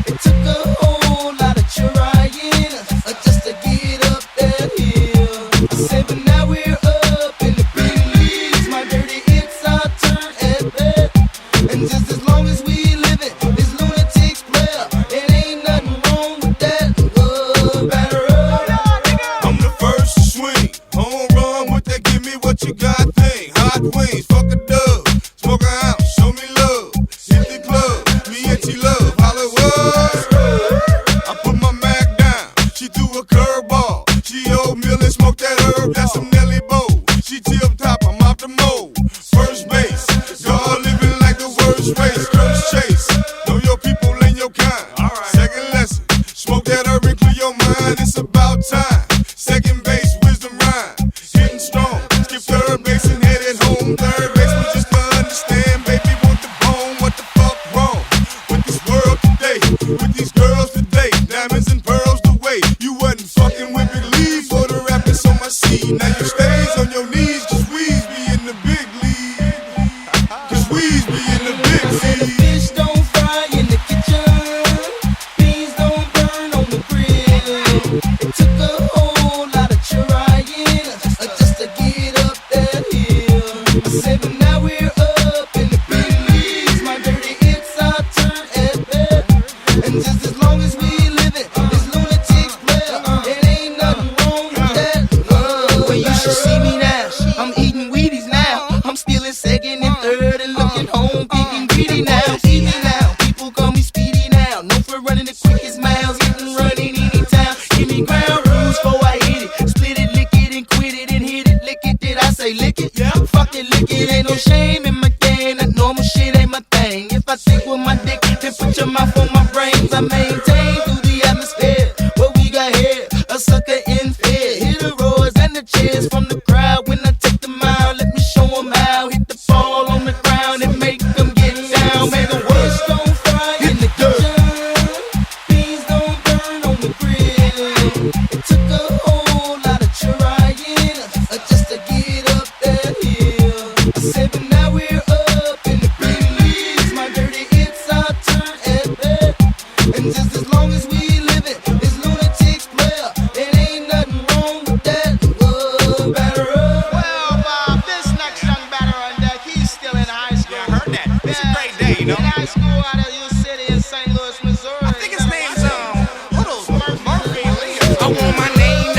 It took a whole lot of trying just to get up that hill. I said, but now we're up in the big leagues. My dirty hits our turn at bat. And just as long as we live it, it's lunatics player. It ain't nothing wrong with that. Batter up. I'm the first to swing. Home run with that give me what you got thing. Hot wings, fuck a dub. Smoke a ounce, show me love. Hit the club, me and T Love. Hollywood. I put my Mac down. She threw a curveball. She oatmeal and smoked that herb. That's some Nelly Bow. She tip top, I'm off the mold. First base, y'all living like the worst race. First chase, know your people and your kind. Second lesson, smoke that herb and clear your mind. It's about time. Second base, wisdom rhyme. Hitting strong, skip third base and headed home. Third base was just to understand, baby, want the bone. What the fuck wrong with this world today? With these girls today, diamonds and pearls the way. You wasn't fucking with Big Lee for the rappers on my seed. Now you stays on your knees, cause we's be in the big league. Cause we's be in the big The league. fish don't fry in the kitchen, beans don't burn on the grill. It took a whole lot of trying just to get up that hill. I said, but now we're up in the big leagues. My dirty hits our turn at bat. And just as long as we live it, it's lunatics player. It ain't nothing wrong with that. Well, you should see me now. I'm eating Wheaties now. I'm stealing second and third and looking home, thinking greedy now. See me now, people call me Speedy now. Known for running the quickest miles, hitting running anytime. Give me ground rules before I hit it. Split it, lick it, and quit it, and hit it, lick it. Did I say lick it? Yeah. Fuck it, lick it. Ain't no shame in my game. That normal shit ain't my thing. If I think with my dick, then put your mouth on my brains. I maintain through the atmosphere. What we got here, a sucker in fear. Hear the roars and the cheers from the crowd when I take the mile. Let me show 'em how. Hit the ball on the ground and make them get down. Make the worst don't fry in the kitchen. Beans don't burn on the grill. It took a whole lot of trying just to get up that hill. I said, but now we're up in the big leagues. My dirty hits our turn at bat. And just as long as we live it, it's lunatics player. It ain't nothing wrong with that. Batter up. Well, Bob, this next young batter on deck, he's still in high school. Yeah, I heard that. It's a great day, you know. In high school out of U City in St. Louis, Missouri. I think his name's Murphy. I want my name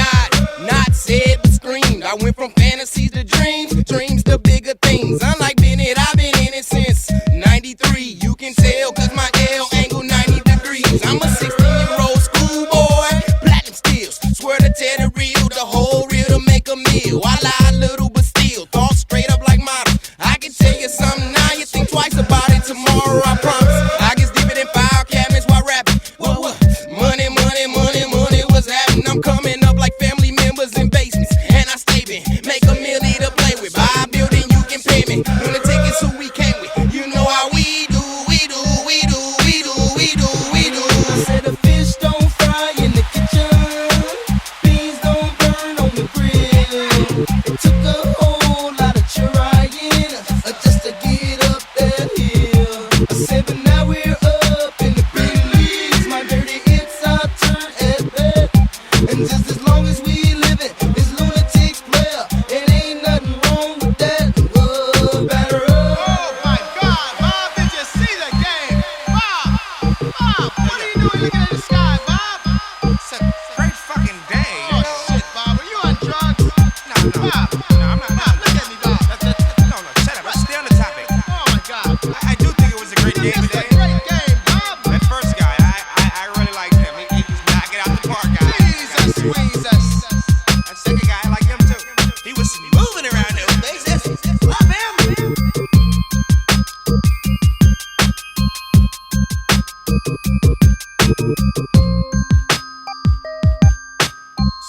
not said but screamed. I went from fantasies to dreams, dreams to bigger things. Unlike Bennett, I've been in it since 93. You can tell cause my L angle 90 degrees. I'm a 16-year-old schoolboy, platinum skills. Swear to tell the real, the whole real to make a meal. I lie a little but still, thought straight up like models. I can tell you something now, you think twice about it tomorrow, I promise. I get deeper than file cabinets while rapping. What? Money, money, money, money, what's happening? I'm coming up like family members in basements. And I stay been, make a million to play with. Buy a building, you can pay me. When the tickets who we came with. You know how we do, we do, we do, we do, we do, we do. I said the fish don't fry in the kitchen, beans don't burn on the grill. It took a whole lot of trying just to get up that hill. I said, but now we're up in the big leagues. My dirty hits our turn at bat. And just as long as we live it, it's lunatics player. It ain't nothing wrong with that. Batter up. Oh my God, Bob, did you see the game? Bob, what are you doing looking at the sky, Bob? It's a great fucking day. Oh shit, Bob, are you on drugs? No, Bob, I'm not. Bob, look at me, Bob. No, shut up. Let's stay on the topic. Oh my God, I do think it was a great game it's a today. great game, Bob. That first guy, I really liked him. He was knocking out the park, guy. Jesus, Jesus. That second guy, I like him too. He was moving around those bases. Love him.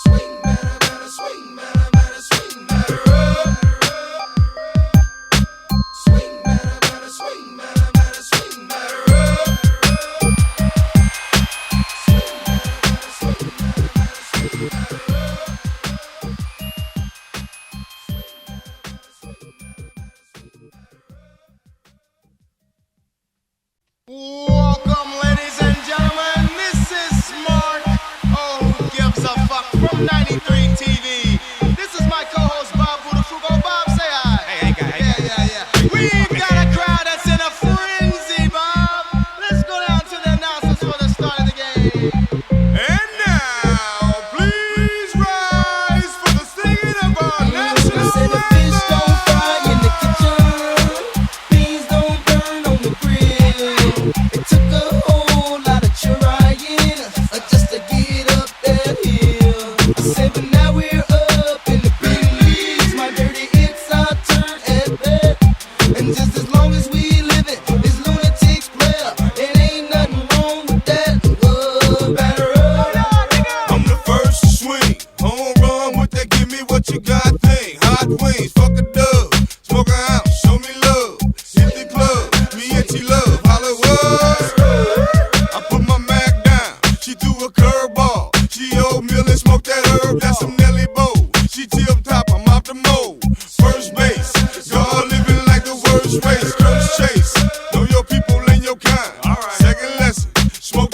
Swing, batter, batter, swing, batter, batter, swing, batter up. Swing, batter, batter, swing, batter, batter, swing, batter up. Swing, batter, batter, swing, batter, batter, swing, batter up. Welcome, ladies and gentlemen.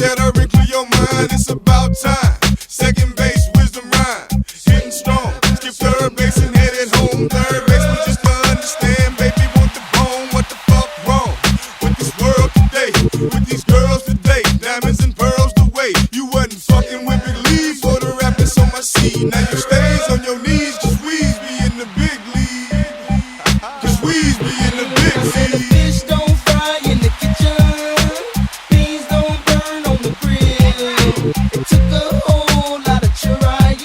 that'll wrinkle your mind. It's about time. Second base, wisdom rhyme. Hitting strong. Skip third base and headed home. Third base was just to understand. Baby, want the bone. What the fuck wrong with this world today? With these girls today. Diamonds and pearls the way. You wasn't fucking with Big Lee for the rappers on my seat. Now you stays on your knees. Cause we's be in the big league. Cause we's be in the big I said the league. fish don't fry in the kitchen, beans don't burn on the grill. It took a whole lot of trying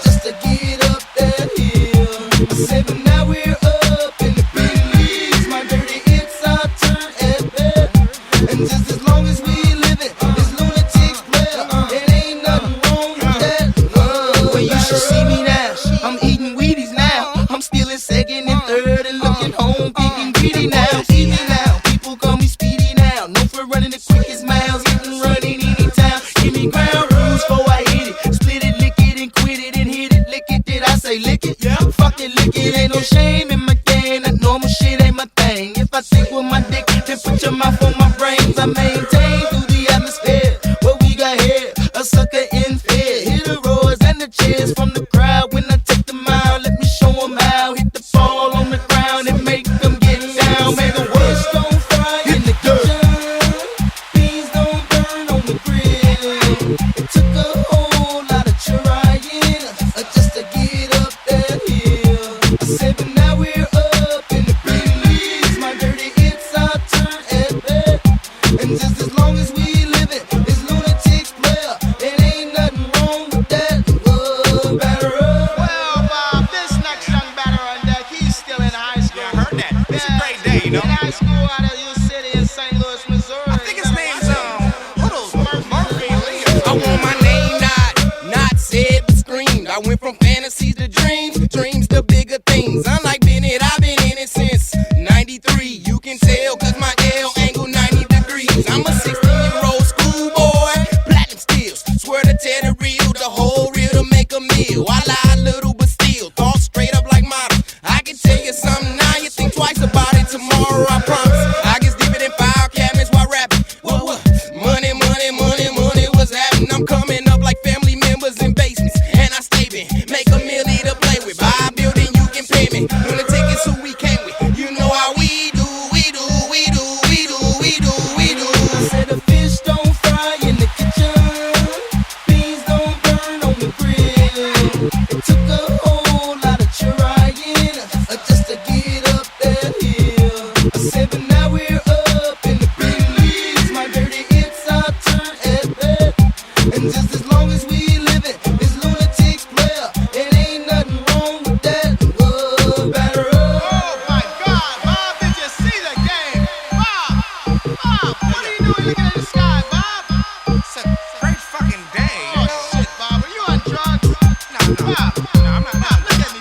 just to get up that hill. I said but now we're up in the big leagues. My dirty hits our turn at bat, and just as long as we live it, this lunatics player, it ain't nothing wrong with that. Well, you should see me now. I'm eating Wheaties now. I'm stealing second and third and looking home, getting greedy now. See me now, people call me Speedy now. Known for running the quickest miles, hitting running anytime. Give me ground rules before I hit it. Split it, lick it, and quit it, and hit it, lick it. Did I say lick it? Yeah. Fuck it, lick it. Ain't no shame in my game. That normal shit ain't my thing. If I think with my dick, then put your mouth on my brains. I maintain through the atmosphere. What we got here, a sucker in fear. Hear the roars and the cheers from the crowd when I take the mile. Let me show 'em how. Hit the ball on the ground and make them get down. Make the worst don't fry in the kitchen, beans don't burn on the grill. It took a whole lot of trying just to get up that hill. I said but now we're up in the big leagues. My dirty hits our turn at bat, and just as long as we live it, this lunatics player, it ain't nothing wrong with that. Batter up. Well, Bob, this next young batter on deck, he's still in high school. Yeah, I heard that. It's a great day, you know. In high school out of U City in St. Louis, Missouri. I think his name's Murphy Lee. I want my name not said but screamed. I went from fantasies to dreams, dreams to bigger things. Unlike Bennett, I've been in it since 93. You can tell cause my L angle 90 degrees. I'm a 16-year-old schoolboy, platinum steals. Swear to tell the real, the whole real to make a meal. I lie a little but still, talk straight up like models. I can tell you something now, you think twice about it tomorrow, I promise. I get deeper than file cabinets while rapping. What? Money, money, money, money, what's happening? I'm coming up like family members in basements. And I stay in, make a million to play with. Buy a building, you can pay me. When the tickets who we came with. You know how we do, we do, we do, we do, we do, we do. I said the fish don't fry in the kitchen, beans don't burn on the grill. It took a whole lot of trying just to get up that hill. I said but now we're up in the big leagues. My dirty hits our turn at bat, and just as long as we live it, this lunatics player, it ain't nothing wrong with that. Batter up. Oh my God, Bob, did you see the game? Bob, what are you doing looking at the sky, Bob? It's a great fucking day. Oh shit, Bob, are you on drugs? No, Bob, I'm not. Bob, look at